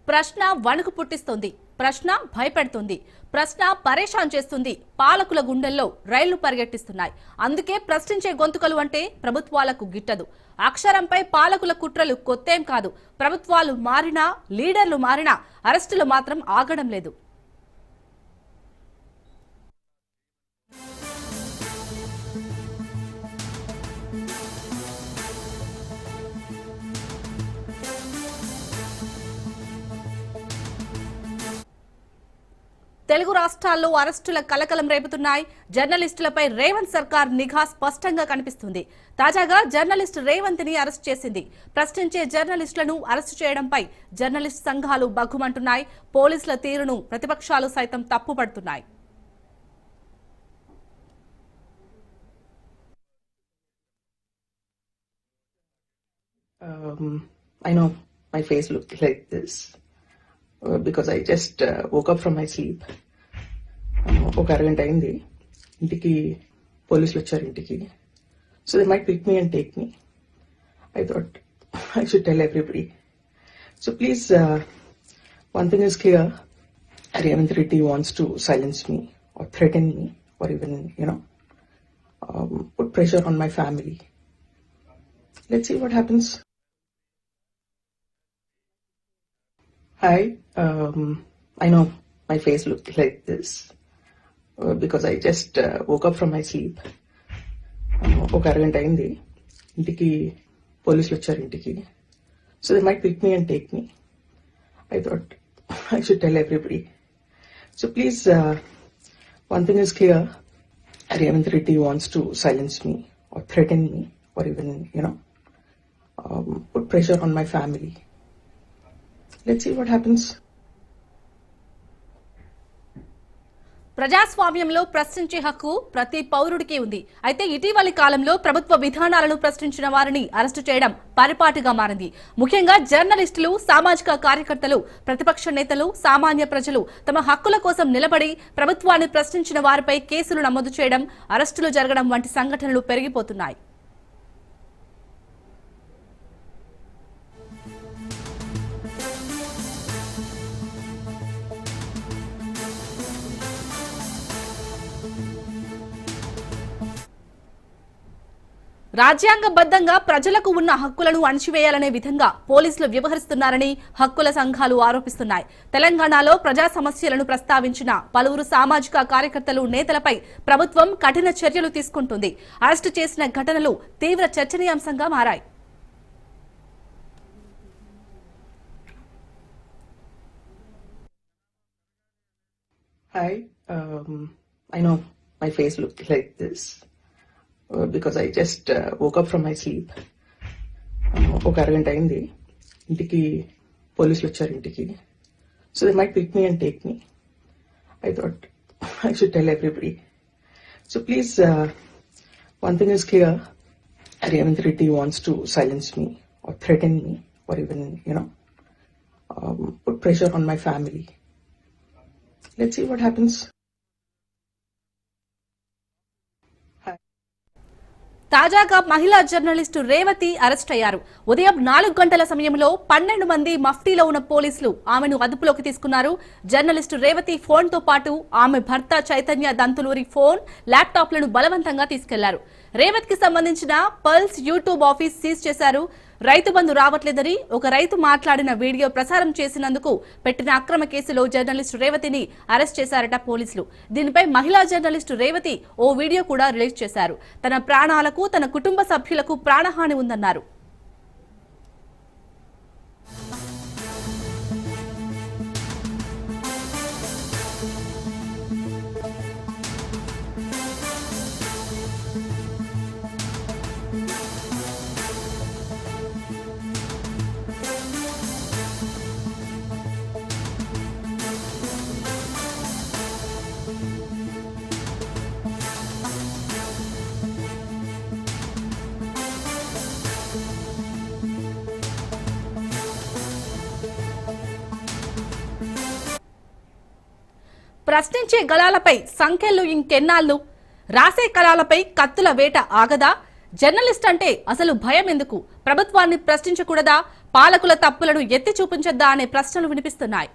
ప్రశ్న వణుకు పుట్టిస్తుంది, ప్రశ్న భయపెడుతుంది, ప్రశ్న పరేషాన్ చేస్తుంది. పాలకుల గుండెల్లో రైళ్లు పరిగెట్టిస్తున్నాయి. అందుకే ప్రశ్నించే గొంతుకలు అంటే ప్రభుత్వాలకు గిట్టదు. అక్షరంపై పాలకుల కుట్రలు కొత్తేం కాదు. ప్రభుత్వాలు మారినా, లీడర్లు మారినా అరెస్టులు మాత్రం ఆగడం లేదు. తెలుగు రాష్ట్రాల్లో అరెస్టుల కలకలం రేపుతున్నాయి. జర్నలిస్టులపై రేవంత్ సర్కార్ నిఘా స్పష్టంగా కనిపిస్తుంది. తాజాగా జర్నలిస్ట్ రేవంత్ ని అరెస్ట్ చేసింది. ప్రశ్నించే జర్నలిస్టులను అరెస్టు చేయడంపై జర్నలిస్ట్ సంఘాలు బగ్గుమంటున్నాయి. పోలీసుల తీరును ప్రతిపక్షాలు సైతం తప్పుపడుతున్నాయి. I know my face looked like this because I just woke up from my sleep. ఒక అరగంట అయింది. ఇంటికి పోలీసులు వచ్చారు ఇంటికి. So they might pick me and take me. I thought I should tell everybody. So please, one thing is clear. Revanth Reddy wants to silence me or threaten me or even, put pressure on my family. Let's see what happens. Hi, I know my face looked like this because I just woke up from my sleep. ఒక అరగంట అయింది. ఇంటికి పోలీసులు వచ్చారు ఇంటికి. So they might pick me and take me. I thought I should tell everybody. So please, one thing is clear. Revanth Reddy wants to silence me or threaten me or even, put pressure on my family. Let's see what happens. ప్రజాస్వామ్యంలో ప్రశ్నించే హక్కు ప్రతి పౌరుడికి ఉంది. అయితే ఇటీవలి కాలంలో ప్రభుత్వ విధానాలను ప్రశ్నించిన వారిని అరెస్టు చేయడం పరిపాటిగా మారింది. ముఖ్యంగా జర్నలిస్టులు, సామాజిక కార్యకర్తలు, ప్రతిపక్ష నేతలు, సామాన్య ప్రజలు తమ హక్కుల కోసం నిలబడి ప్రభుత్వాన్ని ప్రశ్నించిన వారిపై కేసులు నమోదు చేయడం, అరెస్టులు జరగడం వంటి సంఘటనలు పెరిగిపోతున్నాయి. రాజ్యాంగబద్ధంగా ప్రజలకు ఉన్న హక్కులను అణచివేయాలనే విధంగా పోలీసులు వ్యవహరిస్తున్నారని హక్కుల సంఘాలు ఆరోపిస్తున్నాయి. తెలంగాణలో ప్రజా సమస్యలను ప్రస్తావించిన పలువురు సామాజిక కార్యకర్తలు, నేతలపై ప్రభుత్వం కఠిన చర్యలు తీసుకుంటుంది. అరెస్టు చేసిన ఘటనలు తీవ్ర చర్చనీయాంశంగా మారాయి. Hi, I know my face looked like this because I just woke up from my sleep. ఒక అరగంట అయింది. ఇంటికి పోలీసులు వచ్చారు ఇంటికి. So they might pick me and take me. I thought I should tell everybody. So please, one thing is clear. Revanth Reddy wants to silence me or threaten me or even, put pressure on my family. Let's see what happens. తాజాగా మహిళా journalist Revathi arrest అయ్యారు. ఉదయం 4 గంటల సమయంలో 12 మంది మఫ్టీలో ఉన్న పోలీసులు ఆమెను అదుపులోకి తీసుకున్నారు. జర్నలిస్టు రేవతి ఫోన్ తో పాటు ఆమె భర్త చైతన్య దంతులూరి ఫోన్, ల్యాప్టాప్లను బలవంతంగా తీసుకెళ్లారు. రేవత్ కి సంబంధించిన పల్స్ యూట్యూబ్ ఆఫీస్ సీజ్ చేశారు. రైతు బంధు రావట్లేదని ఒక రైతు మాట్లాడిన వీడియో ప్రసారం చేసినందుకు పెట్టిన అక్రమ కేసులో జర్నలిస్టు రేవతిని అరెస్ట్ చేశారట పోలీసులు. దీనిపై మహిళా జర్నలిస్టు రేవతి ఓ వీడియో కూడా రిలీజ్ చేశారు. తన ప్రాణాలకు, తన కుటుంబ సభ్యులకు ప్రాణహాని ఉందన్నారు. ప్రశ్నించే గళాలపై సంఖ్యలు ఇంకెన్నాళ్ళు? రాసే కళాలపై కత్తుల వేట ఆగదా? జర్నలిస్ట్ అంటే అసలు భయం ఎందుకు? ప్రభుత్వాన్ని ప్రశ్నించకూడదా? పాలకుల తప్పులను ఎత్తి చూపించొద్దా అనే ప్రశ్నలు వినిపిస్తున్నాయి.